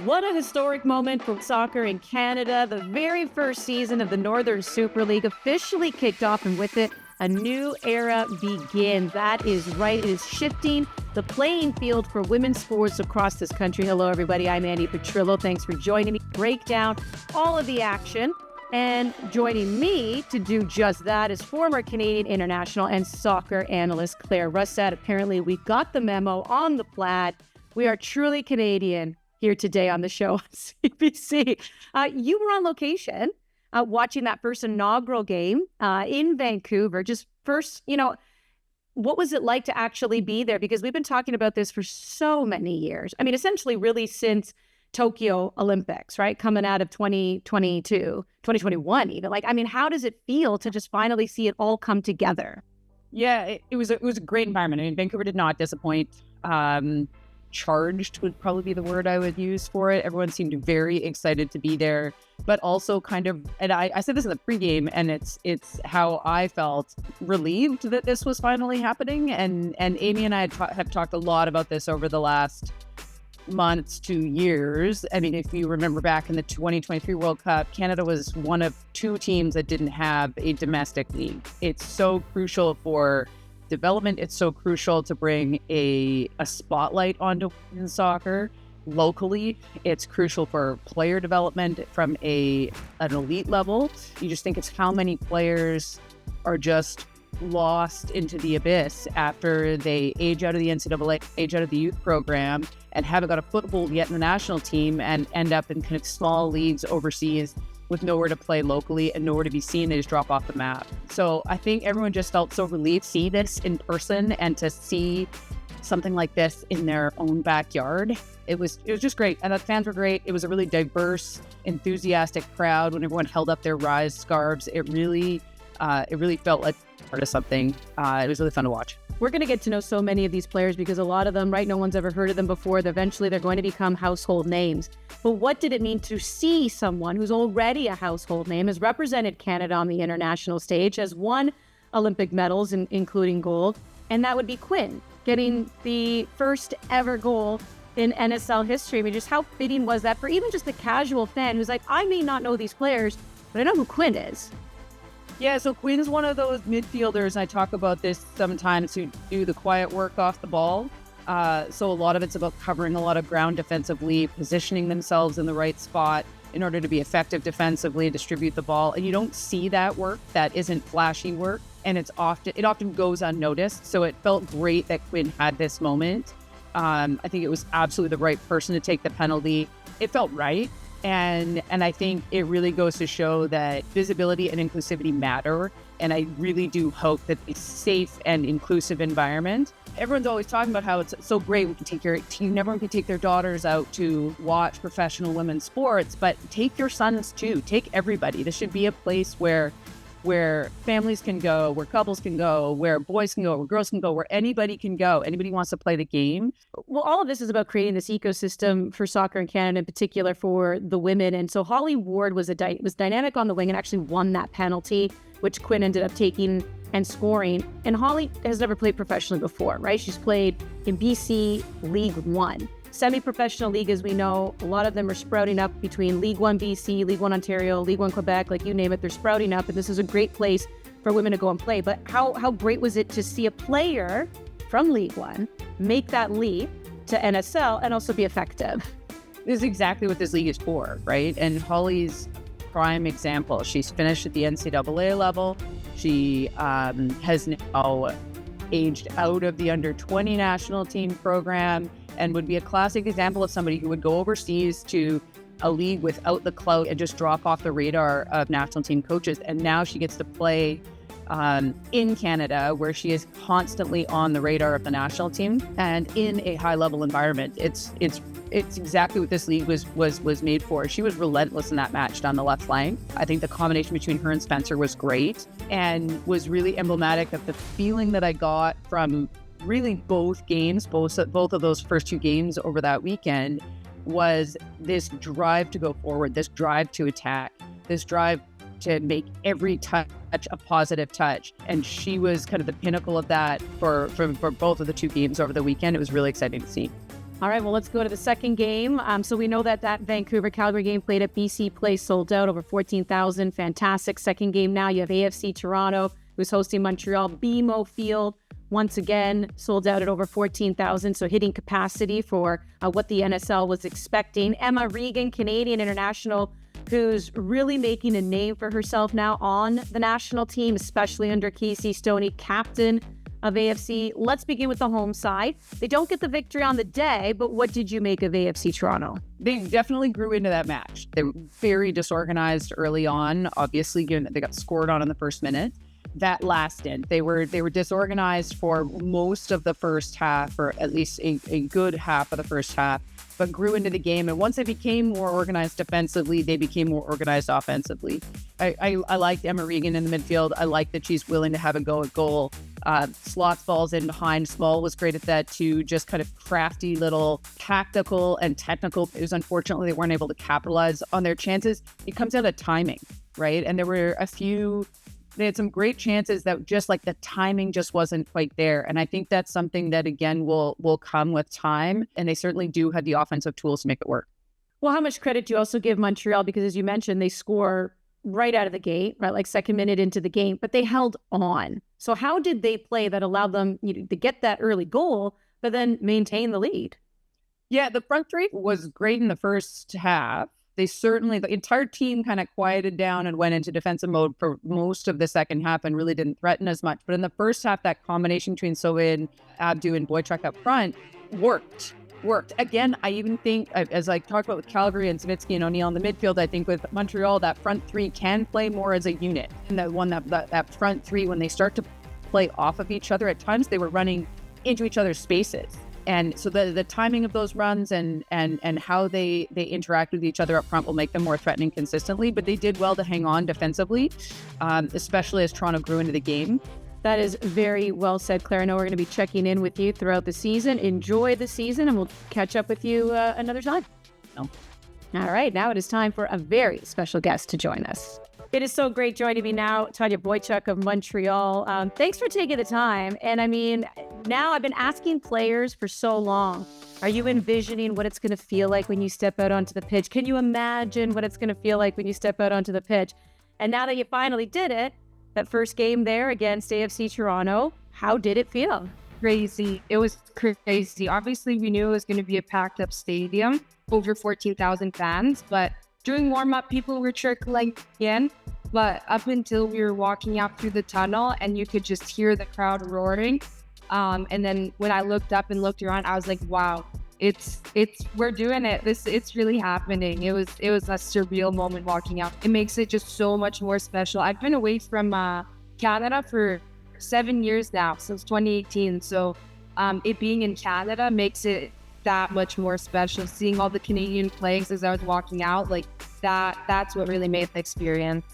What a historic moment for soccer in Canada. The very first season of the Northern Super League officially kicked off, and with it, a new era begins. That is right. It is shifting the playing field for women's sports across this country. Hello, everybody. I'm Andi Petrillo. Thanks for joining me. Break down all of the action. And joining me to do just that is former Canadian international and soccer analyst Clare Rustad. Apparently, we got the memo on the plaid. We are truly Canadian here today on the show on CBC. You were on location watching that first inaugural game in Vancouver. Just first, what was it like to actually be there? Because we've been talking about this for so many years. I mean, essentially really since Tokyo Olympics, right? Coming out of 2021 even. How does it feel to just finally see it all come together? Yeah, it was a great environment. I mean, Vancouver did not disappoint. Charged would probably be the word I would use for it. Everyone seemed very excited to be there, but also kind of, and I said this in the pregame, and it's how I felt relieved that this was finally happening. And Amy and I have talked a lot about this over the last months to years. I mean, if you remember back in the 2023 World Cup, Canada was one of two teams that didn't have a domestic league. It's so crucial for development. It's so crucial to bring a spotlight onto women's soccer locally. It's crucial for player development from an elite level. You just think it's how many players are just lost into the abyss after they age out of the NCAA, age out of the youth program, and haven't got a foothold yet in the national team and end up in kind of small leagues overseas with nowhere to play locally and nowhere to be seen. They just drop off the map. So I think everyone just felt so relieved to see this in person and to see something like this in their own backyard. It was just great. And the fans were great. It was a really diverse, enthusiastic crowd. When everyone held up their Rise scarves, it really felt like part of something. It was really fun to watch. We're going to get to know so many of these players because a lot of them, right, no one's ever heard of them before. Eventually, they're going to become household names. But what did it mean to see someone who's already a household name, has represented Canada on the international stage, has won Olympic medals, including gold, and that would be Quinn, getting the first ever goal in NSL history. I mean, just how fitting was that for even just the casual fan who's like, I may not know these players, but I know who Quinn is. Yeah, so Quinn's one of those midfielders, and I talk about this sometimes, who do the quiet work off the ball. So a lot of it's about covering a lot of ground defensively, positioning themselves in the right spot in order to be effective defensively and distribute the ball. And you don't see that work. That isn't flashy work, and it often goes unnoticed. So it felt great that Quinn had this moment. I think it was absolutely the right person to take the penalty. It felt right. And I think it really goes to show that visibility and inclusivity matter. And I really do hope that a safe and inclusive environment. Everyone's always talking about how it's so great. We can take everyone can take their daughters out to watch professional women's sports, but take your sons too. Take everybody. This should be a place where families can go, where couples can go, where boys can go, where girls can go, where anybody can go. Anybody wants to play the game. Well, all of this is about creating this ecosystem for soccer in Canada, in particular for the women. And so Holly Ward was dynamic on the wing and actually won that penalty, which Quinn ended up taking and scoring. And Holly has never played professionally before, right? She's played in BC League One. Semi-professional league, as we know, a lot of them are sprouting up between League One BC, League One Ontario, League One Quebec, like you name it, they're sprouting up, and this is a great place for women to go and play. But how great was it to see a player from League One make that leap to NSL and also be effective? This is exactly what this league is for, right? And Holly's prime example. She's finished at the NCAA level. She has now aged out of the under-20 national team program, and would be a classic example of somebody who would go overseas to a league without the clout and just drop off the radar of national team coaches. And now she gets to play in Canada, where she is constantly on the radar of the national team and in a high-level environment. It's exactly what this league was made for. She was relentless in that match down the left flank. I think the combination between her and Spencer was great and was really emblematic of the feeling that I got from really both games, both of those first two games over that weekend, was this drive to go forward, this drive to attack, this drive to make every touch a positive touch. And she was kind of the pinnacle of that for both of the two games over the weekend. It was really exciting to see. All right, well, let's go to the second game. So we know that Vancouver-Calgary game played at BC Place, sold out, over 14,000. Fantastic. Second game now, you have AFC Toronto, who's hosting Montreal. BMO Field, once again, sold out at over 14,000, so hitting capacity for what the NSL was expecting. Emma Regan, Canadian international, who's really making a name for herself now on the national team, especially under Casey Stoney, captain of AFC. Let's begin with the home side. They don't get the victory on the day, but what did you make of AFC Toronto? They definitely grew into that match. They were very disorganized early on, obviously, given that they got scored on in the first minute. That lasted. They were disorganized for most of the first half, or at least a good half of the first half, but grew into the game. And once they became more organized defensively, they became more organized offensively. I liked Emma Regan in the midfield. I like that she's willing to have a go at goal. Slots balls in behind. Small was great at that too. Just kind of crafty little tactical and technical plays. Unfortunately, they weren't able to capitalize on their chances. It comes down to timing, right? And there were they had some great chances that just like the timing just wasn't quite there. And I think that's something that, again, will come with time. And they certainly do have the offensive tools to make it work. Well, how much credit do you also give Montreal? Because as you mentioned, they score right out of the gate, right? Like second minute into the game, but they held on. So how did they play that allowed them to get that early goal, but then maintain the lead? Yeah, the front three was great in the first half. The entire team kind of quieted down and went into defensive mode for most of the second half and really didn't threaten as much. But in the first half, that combination between Sohin, Abdu, and Boychuk up front worked. Again, I even think, as I talked about with Calgary and Savitsky and O'Neill in the midfield, I think with Montreal, that front three can play more as a unit. And that front three, when they start to play off of each other, at times they were running into each other's spaces. And so the timing of those runs and how they interact with each other up front will make them more threatening consistently. But they did well to hang on defensively, especially as Toronto grew into the game. That is very well said, Claire. I know we're going to be checking in with you throughout the season. Enjoy the season, and we'll catch up with you another time. No. All right, now it is time for a very special guest to join us. It is so great joining me now, Tanya Boychuk of Montreal. Thanks for taking the time. And I mean, now I've been asking players for so long, are you envisioning what it's going to feel like when you step out onto the pitch? Can you imagine what it's going to feel like when you step out onto the pitch? And now that you finally did it, that first game there against AFC Toronto, how did it feel? Crazy. It was crazy. Obviously, we knew it was going to be a packed up stadium, over 14,000 fans, but during warm-up, people were trickling in, but up until we were walking out through the tunnel and you could just hear the crowd roaring. And then when I looked up and looked around, I was like, wow, we're doing it. It's really happening. It was a surreal moment walking out. It makes it just so much more special. I've been away from Canada for 7 years now, since 2018. So it being in Canada makes it that much more special. Seeing all the Canadian flags as I was walking out, like that's what really made the experience.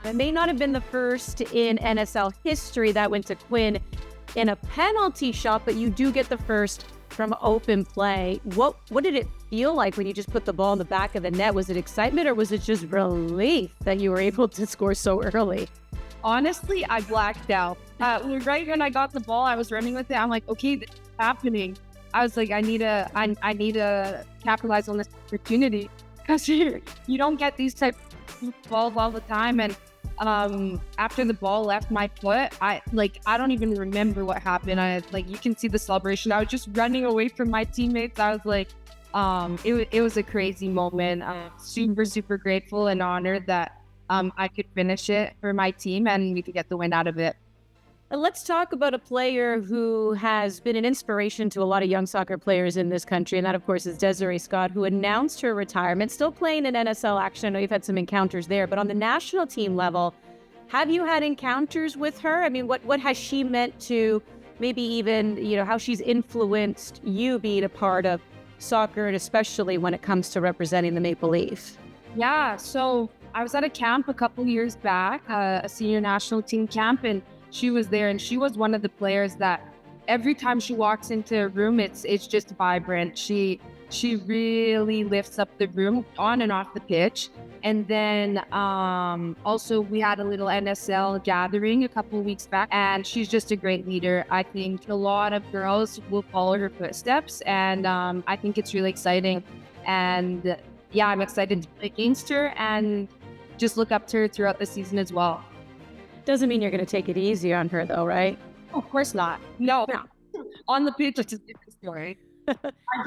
It may not have been the first in NSL history that went to Quinn in a penalty shot, but you do get the first from open play. What did it feel like when you just put the ball in the back of the net? Was it excitement or was it just relief that you were able to score so early? Honestly, I blacked out. Right when I got the ball, I was running with it. I'm like, okay, this is happening. I was like, I need to capitalize on this opportunity, because you don't get these type of balls all the time. And after the ball left my foot, I don't even remember what happened. You can see the celebration. I was just running away from my teammates. I was like, it was a crazy moment. Super, super grateful and honored that I could finish it for my team and we could get the win out of it. Let's talk about a player who has been an inspiration to a lot of young soccer players in this country, and that, of course, is Desiree Scott, who announced her retirement, still playing in NSL action. I know you've had some encounters there, but on the national team level, have you had encounters with her? I mean, what has she meant to maybe even, how she's influenced you being a part of soccer, and especially when it comes to representing the Maple Leaf? Yeah, so I was at a camp a couple years back, a senior national team camp, and she was there, and she was one of the players that every time she walks into a room, it's just vibrant. She really lifts up the room on and off the pitch. And then also we had a little NSL gathering a couple of weeks back, and she's just a great leader. I think a lot of girls will follow her footsteps, and I think it's really exciting. And yeah, I'm excited to play against her and just look up to her throughout the season as well. Doesn't mean you're going to take it easy on her though, right? Of course not. No. On the pitch, it's a different story. I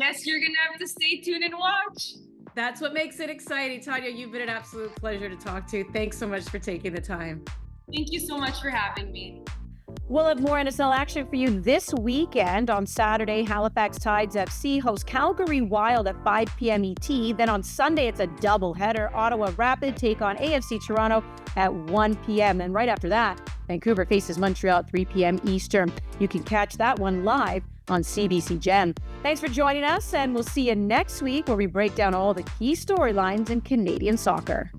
guess you're going to have to stay tuned and watch. That's what makes it exciting. Tanya, you've been an absolute pleasure to talk to. Thanks so much for taking the time. Thank you so much for having me. We'll have more NSL action for you this weekend. On Saturday, Halifax Tides FC host Calgary Wild at 5 p.m. ET. Then on Sunday, it's a doubleheader. Ottawa Rapid take on AFC Toronto at 1 p.m. And right after that, Vancouver faces Montreal at 3 p.m. Eastern. You can catch that one live on CBC Gem. Thanks for joining us, and we'll see you next week where we break down all the key storylines in Canadian soccer.